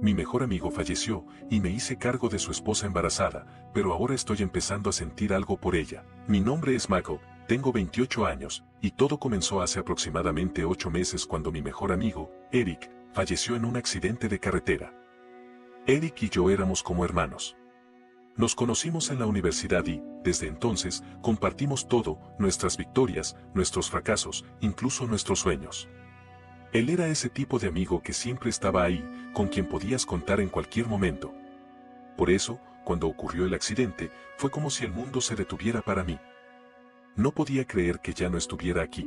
Mi mejor amigo falleció y me hice cargo de su esposa embarazada, pero ahora estoy empezando a sentir algo por ella. Mi nombre es Michael, tengo 28 años, y todo comenzó hace aproximadamente 8 meses cuando mi mejor amigo, Eric, falleció en un accidente de carretera. Eric y yo éramos como hermanos. Nos conocimos en la universidad y, desde entonces, compartimos todo, nuestras victorias, nuestros fracasos, incluso nuestros sueños. Él era ese tipo de amigo que siempre estaba ahí, con quien podías contar en cualquier momento. Por eso, cuando ocurrió el accidente, fue como si el mundo se detuviera para mí. No podía creer que ya no estuviera aquí.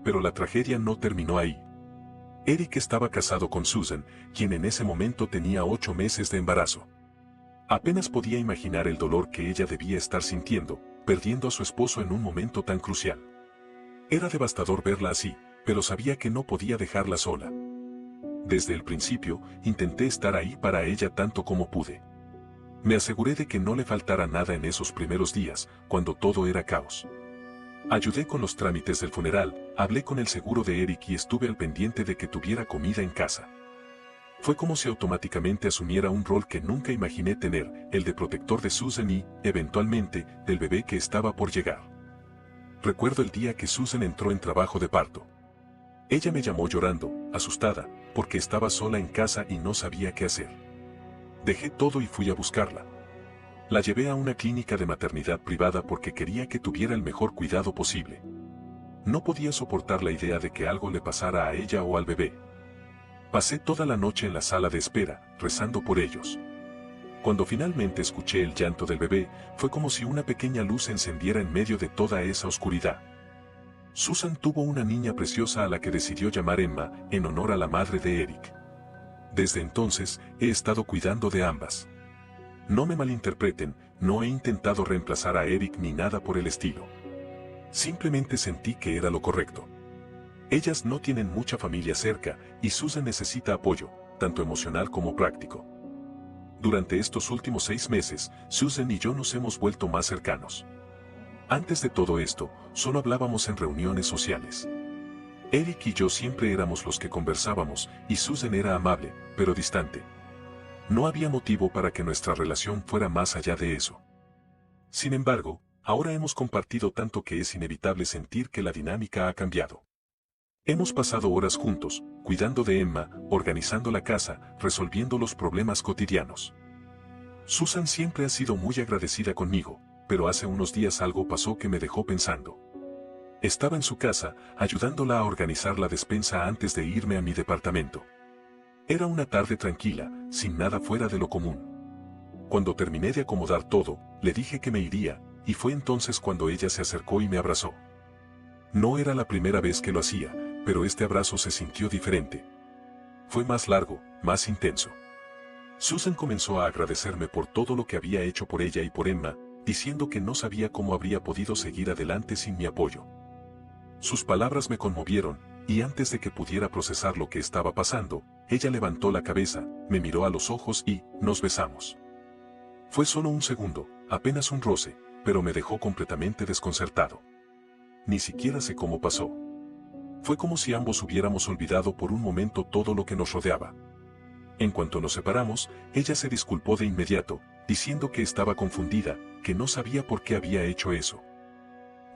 Pero la tragedia no terminó ahí. Eric estaba casado con Susan, quien en ese momento tenía 8 meses de embarazo. Apenas podía imaginar el dolor que ella debía estar sintiendo, perdiendo a su esposo en un momento tan crucial. Era devastador verla así, pero sabía que no podía dejarla sola. Desde el principio, intenté estar ahí para ella tanto como pude. Me aseguré de que no le faltara nada en esos primeros días, cuando todo era caos. Ayudé con los trámites del funeral, hablé con el seguro de Eric y estuve al pendiente de que tuviera comida en casa. Fue como si automáticamente asumiera un rol que nunca imaginé tener, el de protector de Susan y, eventualmente, del bebé que estaba por llegar. Recuerdo el día que Susan entró en trabajo de parto. Ella me llamó llorando, asustada, porque estaba sola en casa y no sabía qué hacer. Dejé todo y fui a buscarla. La llevé a una clínica de maternidad privada porque quería que tuviera el mejor cuidado posible. No podía soportar la idea de que algo le pasara a ella o al bebé. Pasé toda la noche en la sala de espera, rezando por ellos. Cuando finalmente escuché el llanto del bebé, fue como si una pequeña luz se encendiera en medio de toda esa oscuridad. Susan tuvo una niña preciosa a la que decidió llamar Emma, en honor a la madre de Eric. Desde entonces, he estado cuidando de ambas. No me malinterpreten, no he intentado reemplazar a Eric ni nada por el estilo. Simplemente sentí que era lo correcto. Ellas no tienen mucha familia cerca, y Susan necesita apoyo, tanto emocional como práctico. Durante estos últimos 6 meses, Susan y yo nos hemos vuelto más cercanos. Antes de todo esto, solo hablábamos en reuniones sociales. Eric y yo siempre éramos los que conversábamos, y Susan era amable, pero distante. No había motivo para que nuestra relación fuera más allá de eso. Sin embargo, ahora hemos compartido tanto que es inevitable sentir que la dinámica ha cambiado. Hemos pasado horas juntos, cuidando de Emma, organizando la casa, resolviendo los problemas cotidianos. Susan siempre ha sido muy agradecida conmigo, pero hace unos días algo pasó que me dejó pensando. Estaba en su casa, ayudándola a organizar la despensa antes de irme a mi departamento. Era una tarde tranquila, sin nada fuera de lo común. Cuando terminé de acomodar todo, le dije que me iría, y fue entonces cuando ella se acercó y me abrazó. No era la primera vez que lo hacía, pero este abrazo se sintió diferente. Fue más largo, más intenso. Susan comenzó a agradecerme por todo lo que había hecho por ella y por Emma, diciendo que no sabía cómo habría podido seguir adelante sin mi apoyo. Sus palabras me conmovieron, y antes de que pudiera procesar lo que estaba pasando, ella levantó la cabeza, me miró a los ojos y nos besamos. Fue solo un segundo, apenas un roce, pero me dejó completamente desconcertado. Ni siquiera sé cómo pasó. Fue como si ambos hubiéramos olvidado por un momento todo lo que nos rodeaba. En cuanto nos separamos, ella se disculpó de inmediato, diciendo que estaba confundida, que no sabía por qué había hecho eso.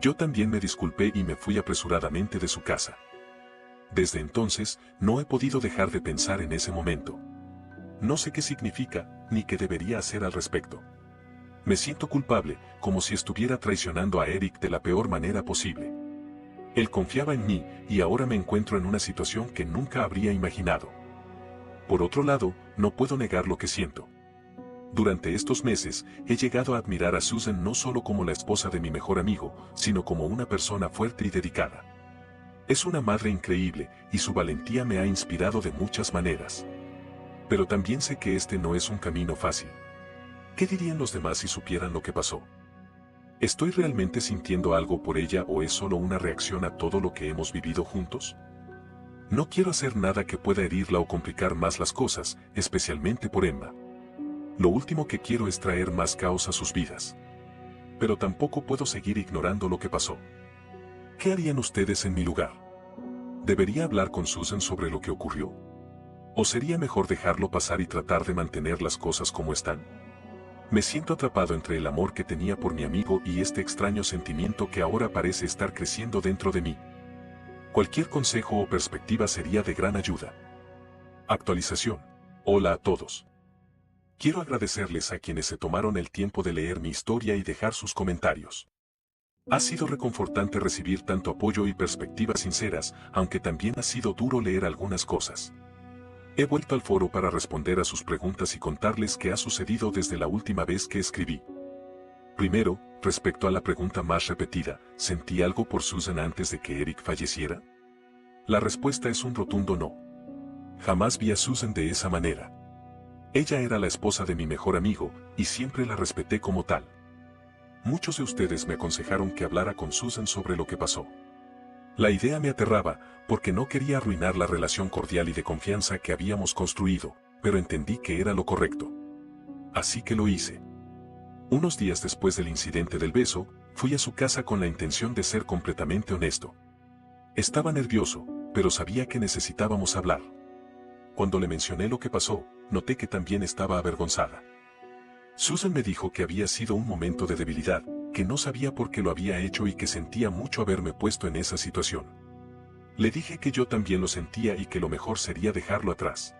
Yo también me disculpé y me fui apresuradamente de su casa. Desde entonces, no he podido dejar de pensar en ese momento. No sé qué significa, ni qué debería hacer al respecto. Me siento culpable, como si estuviera traicionando a Eric de la peor manera posible. Él confiaba en mí, y ahora me encuentro en una situación que nunca habría imaginado. Por otro lado, no puedo negar lo que siento. Durante estos meses, he llegado a admirar a Susan no solo como la esposa de mi mejor amigo, sino como una persona fuerte y dedicada. Es una madre increíble, y su valentía me ha inspirado de muchas maneras. Pero también sé que este no es un camino fácil. ¿Qué dirían los demás si supieran lo que pasó? ¿Estoy realmente sintiendo algo por ella o es solo una reacción a todo lo que hemos vivido juntos? No quiero hacer nada que pueda herirla o complicar más las cosas, especialmente por Emma. Lo último que quiero es traer más caos a sus vidas. Pero tampoco puedo seguir ignorando lo que pasó. ¿Qué harían ustedes en mi lugar? ¿Debería hablar con Susan sobre lo que ocurrió? ¿O sería mejor dejarlo pasar y tratar de mantener las cosas como están? Me siento atrapado entre el amor que tenía por mi amigo y este extraño sentimiento que ahora parece estar creciendo dentro de mí. Cualquier consejo o perspectiva sería de gran ayuda. Actualización. Hola a todos. Quiero agradecerles a quienes se tomaron el tiempo de leer mi historia y dejar sus comentarios. Ha sido reconfortante recibir tanto apoyo y perspectivas sinceras, aunque también ha sido duro leer algunas cosas. He vuelto al foro para responder a sus preguntas y contarles qué ha sucedido desde la última vez que escribí. Primero, respecto a la pregunta más repetida, ¿sentí algo por Susan antes de que Eric falleciera? La respuesta es un rotundo no. Jamás vi a Susan de esa manera. Ella era la esposa de mi mejor amigo, y siempre la respeté como tal. Muchos de ustedes me aconsejaron que hablara con Susan sobre lo que pasó. La idea me aterraba, porque no quería arruinar la relación cordial y de confianza que habíamos construido, pero entendí que era lo correcto. Así que lo hice. Unos días después del incidente del beso, fui a su casa con la intención de ser completamente honesto. Estaba nervioso, pero sabía que necesitábamos hablar. Cuando le mencioné lo que pasó, noté que también estaba avergonzada. Susan me dijo que había sido un momento de debilidad, que no sabía por qué lo había hecho y que sentía mucho haberme puesto en esa situación. Le dije que yo también lo sentía y que lo mejor sería dejarlo atrás.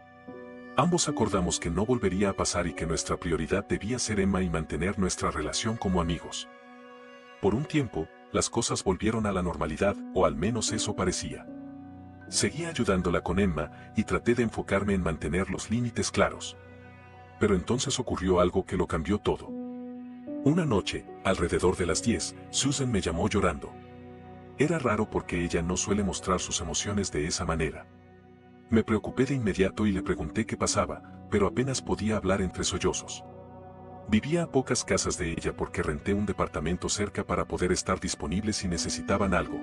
Ambos acordamos que no volvería a pasar y que nuestra prioridad debía ser Emma y mantener nuestra relación como amigos. Por un tiempo, las cosas volvieron a la normalidad, o al menos eso parecía. Seguía ayudándola con Emma y traté de enfocarme en mantener los límites claros. Pero entonces ocurrió algo que lo cambió todo. Una noche, alrededor de las 10, Susan me llamó llorando. Era raro porque ella no suele mostrar sus emociones de esa manera. Me preocupé de inmediato y le pregunté qué pasaba, pero apenas podía hablar entre sollozos. Vivía a pocas casas de ella porque renté un departamento cerca para poder estar disponible si necesitaban algo.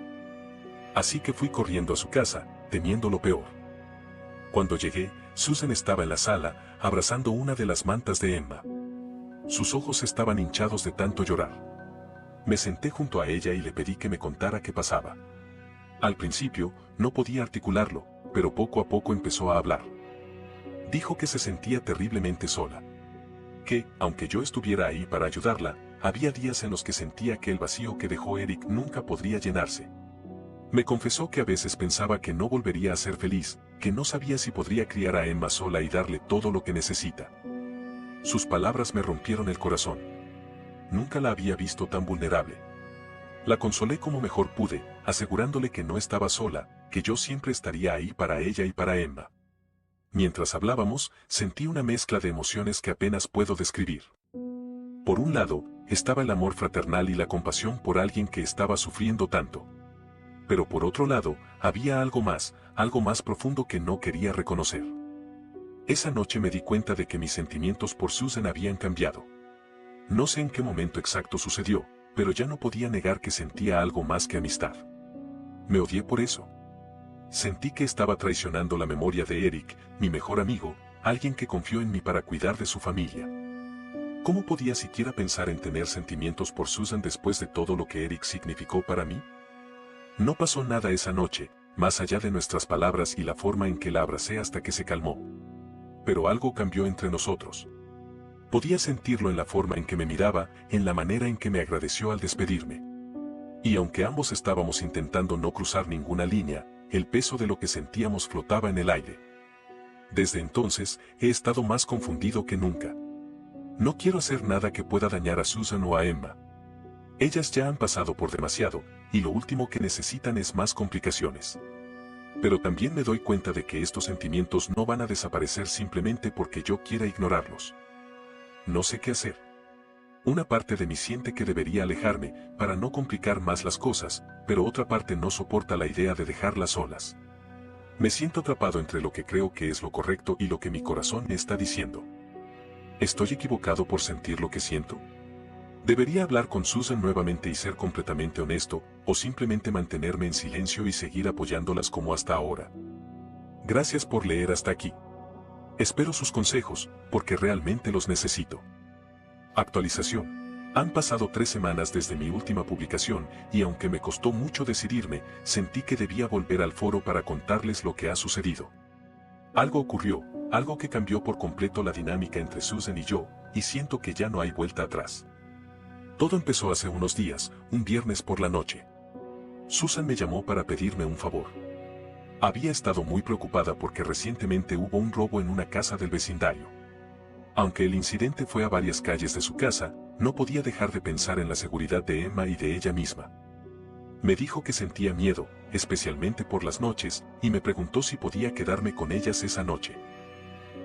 Así que fui corriendo a su casa, temiendo lo peor. Cuando llegué, Susan estaba en la sala, abrazando una de las mantas de Emma. Sus ojos estaban hinchados de tanto llorar. Me senté junto a ella y le pedí que me contara qué pasaba. Al principio, no podía articularlo, pero poco a poco empezó a hablar. Dijo que se sentía terriblemente sola. Que, aunque yo estuviera ahí para ayudarla, había días en los que sentía que el vacío que dejó Eric nunca podría llenarse. Me confesó que a veces pensaba que no volvería a ser feliz, que no sabía si podría criar a Emma sola y darle todo lo que necesita. Sus palabras me rompieron el corazón. Nunca la había visto tan vulnerable. La consolé como mejor pude, asegurándole que no estaba sola, que yo siempre estaría ahí para ella y para Emma. Mientras hablábamos, sentí una mezcla de emociones que apenas puedo describir. Por un lado, estaba el amor fraternal y la compasión por alguien que estaba sufriendo tanto. Pero por otro lado, había algo más profundo que no quería reconocer. Esa noche me di cuenta de que mis sentimientos por Susan habían cambiado. No sé en qué momento exacto sucedió, pero ya no podía negar que sentía algo más que amistad. Me odié por eso. Sentí que estaba traicionando la memoria de Eric, mi mejor amigo, alguien que confió en mí para cuidar de su familia. ¿Cómo podía siquiera pensar en tener sentimientos por Susan después de todo lo que Eric significó para mí? No pasó nada esa noche, más allá de nuestras palabras y la forma en que la abracé hasta que se calmó. Pero algo cambió entre nosotros. Podía sentirlo en la forma en que me miraba, en la manera en que me agradeció al despedirme. Y aunque ambos estábamos intentando no cruzar ninguna línea, el peso de lo que sentíamos flotaba en el aire. Desde entonces, he estado más confundido que nunca. No quiero hacer nada que pueda dañar a Susan o a Emma. Ellas ya han pasado por demasiado, y lo último que necesitan es más complicaciones. Pero también me doy cuenta de que estos sentimientos no van a desaparecer simplemente porque yo quiera ignorarlos. No sé qué hacer. Una parte de mí siente que debería alejarme, para no complicar más las cosas, pero otra parte no soporta la idea de dejarlas solas. Me siento atrapado entre lo que creo que es lo correcto y lo que mi corazón me está diciendo. ¿Estoy equivocado por sentir lo que siento? ¿Debería hablar con Susan nuevamente y ser completamente honesto, o simplemente mantenerme en silencio y seguir apoyándolas como hasta ahora? Gracias por leer hasta aquí. Espero sus consejos, porque realmente los necesito. Actualización. Han pasado 3 semanas desde mi última publicación, y aunque me costó mucho decidirme, sentí que debía volver al foro para contarles lo que ha sucedido. Algo ocurrió, algo que cambió por completo la dinámica entre Susan y yo, y siento que ya no hay vuelta atrás. Todo empezó hace unos días, un viernes por la noche. Susan me llamó para pedirme un favor. Había estado muy preocupada porque recientemente hubo un robo en una casa del vecindario. Aunque el incidente fue a varias calles de su casa, no podía dejar de pensar en la seguridad de Emma y de ella misma. Me dijo que sentía miedo, especialmente por las noches, y me preguntó si podía quedarme con ellas esa noche.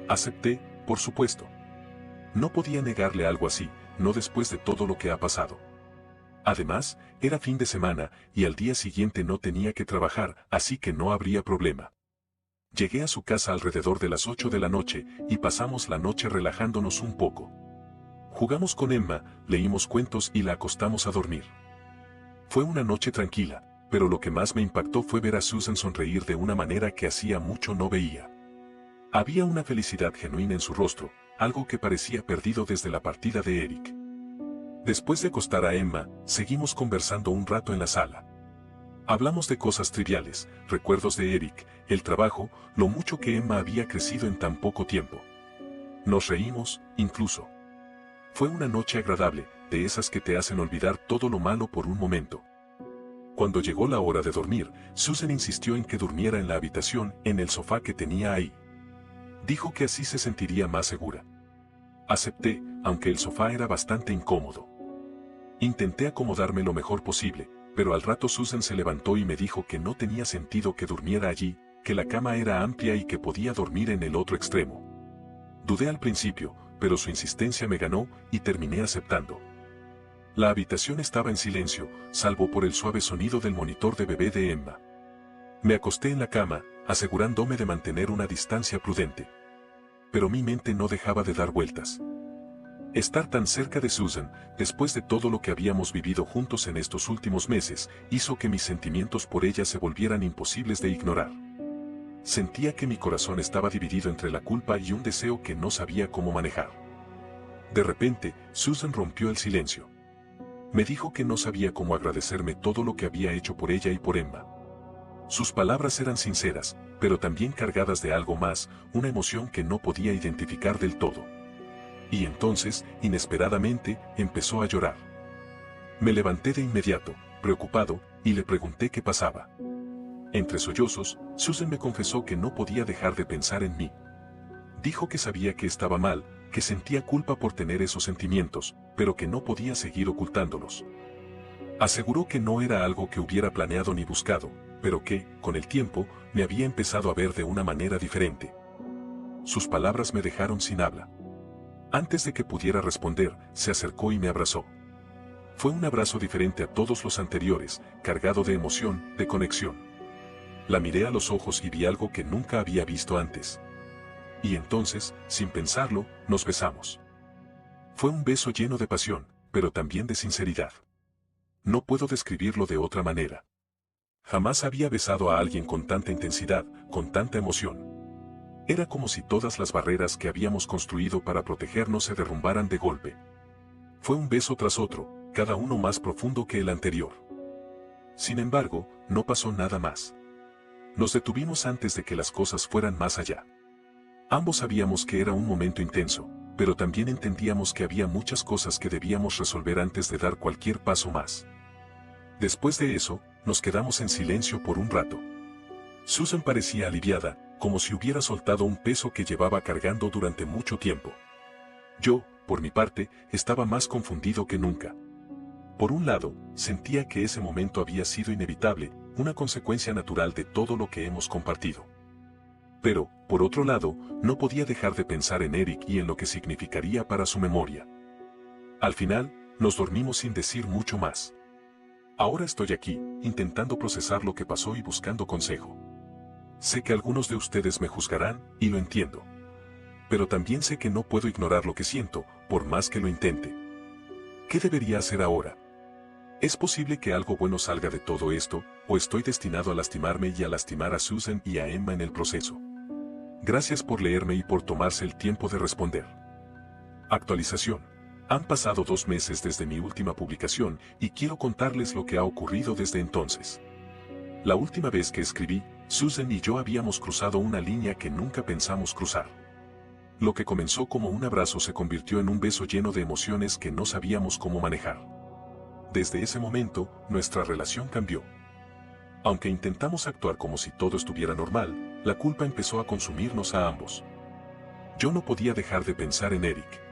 Acepté, por supuesto. No podía negarle algo así, no después de todo lo que ha pasado. Además, era fin de semana, y al día siguiente no tenía que trabajar, así que no habría problema. Llegué a su casa alrededor de las 8 de la noche, y pasamos la noche relajándonos un poco. Jugamos con Emma, leímos cuentos y la acostamos a dormir. Fue una noche tranquila, pero lo que más me impactó fue ver a Susan sonreír de una manera que hacía mucho no veía. Había una felicidad genuina en su rostro, algo que parecía perdido desde la partida de Eric. Después de acostar a Emma, seguimos conversando un rato en la sala. Hablamos de cosas triviales, recuerdos de Eric, el trabajo, lo mucho que Emma había crecido en tan poco tiempo. Nos reímos, incluso. Fue una noche agradable, de esas que te hacen olvidar todo lo malo por un momento. Cuando llegó la hora de dormir, Susan insistió en que durmiera en la habitación, en el sofá que tenía ahí. Dijo que así se sentiría más segura. Acepté, aunque el sofá era bastante incómodo. Intenté acomodarme lo mejor posible, pero al rato Susan se levantó y me dijo que no tenía sentido que durmiera allí, que la cama era amplia y que podía dormir en el otro extremo. Dudé al principio, pero su insistencia me ganó y terminé aceptando. La habitación estaba en silencio, salvo por el suave sonido del monitor de bebé de Emma. Me acosté en la cama, asegurándome de mantener una distancia prudente. Pero mi mente no dejaba de dar vueltas. Estar tan cerca de Susan, después de todo lo que habíamos vivido juntos en estos últimos meses, hizo que mis sentimientos por ella se volvieran imposibles de ignorar. Sentía que mi corazón estaba dividido entre la culpa y un deseo que no sabía cómo manejar. De repente, Susan rompió el silencio. Me dijo que no sabía cómo agradecerme todo lo que había hecho por ella y por Emma. Sus palabras eran sinceras, pero también cargadas de algo más, una emoción que no podía identificar del todo. Y entonces, inesperadamente, empezó a llorar. Me levanté de inmediato, preocupado, y le pregunté qué pasaba. Entre sollozos, Susan me confesó que no podía dejar de pensar en mí. Dijo que sabía que estaba mal, que sentía culpa por tener esos sentimientos, pero que no podía seguir ocultándolos. Aseguró que no era algo que hubiera planeado ni buscado, pero que, con el tiempo, me había empezado a ver de una manera diferente. Sus palabras me dejaron sin habla. Antes de que pudiera responder, se acercó y me abrazó. Fue un abrazo diferente a todos los anteriores, cargado de emoción, de conexión. La miré a los ojos y vi algo que nunca había visto antes. Y entonces, sin pensarlo, nos besamos. Fue un beso lleno de pasión, pero también de sinceridad. No puedo describirlo de otra manera. Jamás había besado a alguien con tanta intensidad, con tanta emoción. Era como si todas las barreras que habíamos construido para protegernos se derrumbaran de golpe. Fue un beso tras otro, cada uno más profundo que el anterior. Sin embargo, no pasó nada más. Nos detuvimos antes de que las cosas fueran más allá. Ambos sabíamos que era un momento intenso, pero también entendíamos que había muchas cosas que debíamos resolver antes de dar cualquier paso más. Después de eso, nos quedamos en silencio por un rato. Susan parecía aliviada, como si hubiera soltado un peso que llevaba cargando durante mucho tiempo. Yo, por mi parte, estaba más confundido que nunca. Por un lado, sentía que ese momento había sido inevitable, una consecuencia natural de todo lo que hemos compartido. Pero, por otro lado, no podía dejar de pensar en Eric y en lo que significaría para su memoria. Al final, nos dormimos sin decir mucho más. Ahora estoy aquí, intentando procesar lo que pasó y buscando consejo. Sé que algunos de ustedes me juzgarán, y lo entiendo. Pero también sé que no puedo ignorar lo que siento, por más que lo intente. ¿Qué debería hacer ahora? ¿Es posible que algo bueno salga de todo esto, o estoy destinado a lastimarme y a lastimar a Susan y a Emma en el proceso? Gracias por leerme y por tomarse el tiempo de responder. Actualización. Han pasado 2 meses desde mi última publicación y quiero contarles lo que ha ocurrido desde entonces. La última vez que escribí, Susan y yo habíamos cruzado una línea que nunca pensamos cruzar. Lo que comenzó como un abrazo se convirtió en un beso lleno de emociones que no sabíamos cómo manejar. Desde ese momento, nuestra relación cambió. Aunque intentamos actuar como si todo estuviera normal, la culpa empezó a consumirnos a ambos. Yo no podía dejar de pensar en Eric.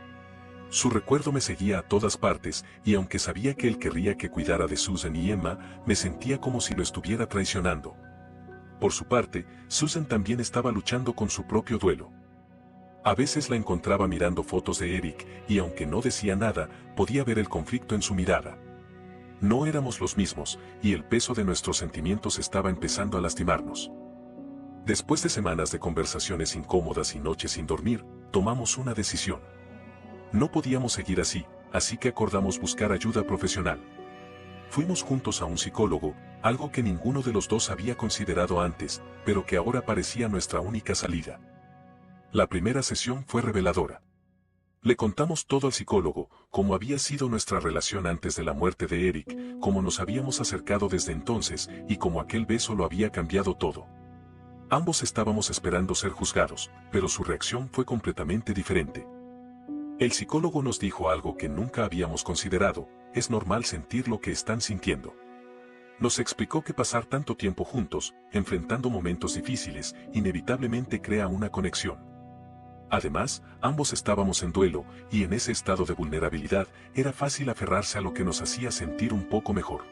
Su recuerdo me seguía a todas partes, y aunque sabía que él querría que cuidara de Susan y Emma, me sentía como si lo estuviera traicionando. Por su parte, Susan también estaba luchando con su propio duelo. A veces la encontraba mirando fotos de Eric, y aunque no decía nada, podía ver el conflicto en su mirada. No éramos los mismos, y el peso de nuestros sentimientos estaba empezando a lastimarnos. Después de semanas de conversaciones incómodas y noches sin dormir, tomamos una decisión. No podíamos seguir así que acordamos buscar ayuda profesional. Fuimos juntos a un psicólogo, algo que ninguno de los dos había considerado antes, pero que ahora parecía nuestra única salida. La primera sesión fue reveladora. Le contamos todo al psicólogo, cómo había sido nuestra relación antes de la muerte de Eric, cómo nos habíamos acercado desde entonces y cómo aquel beso lo había cambiado todo. Ambos estábamos esperando ser juzgados, pero su reacción fue completamente diferente. El psicólogo nos dijo algo que nunca habíamos considerado: es normal sentir lo que están sintiendo. Nos explicó que pasar tanto tiempo juntos, enfrentando momentos difíciles, inevitablemente crea una conexión. Además, ambos estábamos en duelo, y en ese estado de vulnerabilidad, era fácil aferrarse a lo que nos hacía sentir un poco mejor.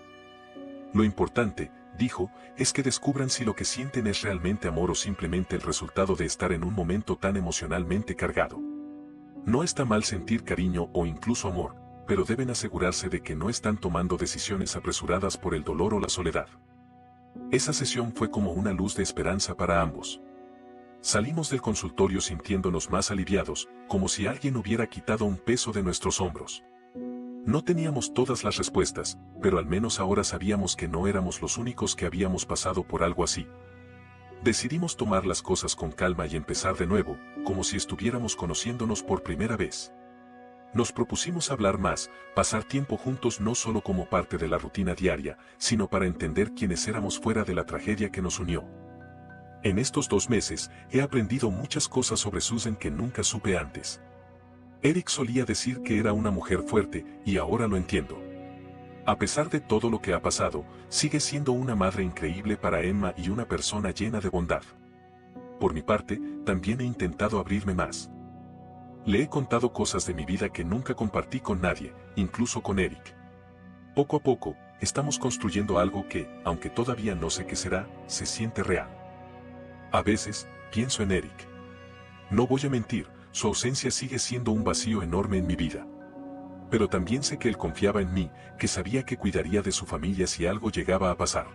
Lo importante, dijo, es que descubran si lo que sienten es realmente amor o simplemente el resultado de estar en un momento tan emocionalmente cargado. No está mal sentir cariño o incluso amor, pero deben asegurarse de que no están tomando decisiones apresuradas por el dolor o la soledad. Esa sesión fue como una luz de esperanza para ambos. Salimos del consultorio sintiéndonos más aliviados, como si alguien hubiera quitado un peso de nuestros hombros. No teníamos todas las respuestas, pero al menos ahora sabíamos que no éramos los únicos que habíamos pasado por algo así. Decidimos tomar las cosas con calma y empezar de nuevo, como si estuviéramos conociéndonos por primera vez. Nos propusimos hablar más, pasar tiempo juntos no solo como parte de la rutina diaria, sino para entender quiénes éramos fuera de la tragedia que nos unió. En estos 2 meses, he aprendido muchas cosas sobre Susan que nunca supe antes. Eric solía decir que era una mujer fuerte, y ahora lo entiendo. A pesar de todo lo que ha pasado, sigue siendo una madre increíble para Emma y una persona llena de bondad. Por mi parte, también he intentado abrirme más. Le he contado cosas de mi vida que nunca compartí con nadie, incluso con Eric. Poco a poco, estamos construyendo algo que, aunque todavía no sé qué será, se siente real. A veces, pienso en Eric. No voy a mentir, su ausencia sigue siendo un vacío enorme en mi vida. Pero también sé que él confiaba en mí, que sabía que cuidaría de su familia si algo llegaba a pasar.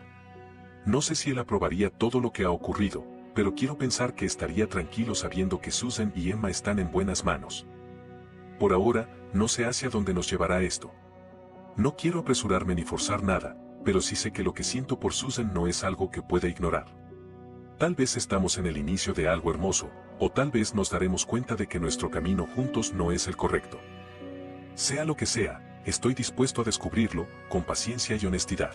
No sé si él aprobaría todo lo que ha ocurrido, pero quiero pensar que estaría tranquilo sabiendo que Susan y Emma están en buenas manos. Por ahora, no sé hacia dónde nos llevará esto. No quiero apresurarme ni forzar nada, pero sí sé que lo que siento por Susan no es algo que pueda ignorar. Tal vez estamos en el inicio de algo hermoso, o tal vez nos daremos cuenta de que nuestro camino juntos no es el correcto. Sea lo que sea, estoy dispuesto a descubrirlo, con paciencia y honestidad.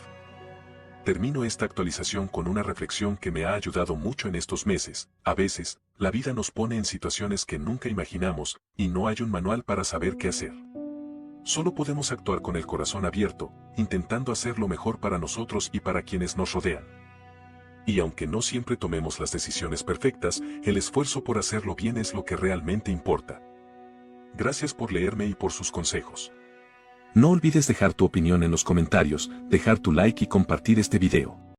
Termino esta actualización con una reflexión que me ha ayudado mucho en estos meses. A veces, la vida nos pone en situaciones que nunca imaginamos, y no hay un manual para saber qué hacer. Solo podemos actuar con el corazón abierto, intentando hacer lo mejor para nosotros y para quienes nos rodean. Y aunque no siempre tomemos las decisiones perfectas, el esfuerzo por hacerlo bien es lo que realmente importa. Gracias por leerme y por sus consejos. No olvides dejar tu opinión en los comentarios, dejar tu like y compartir este video.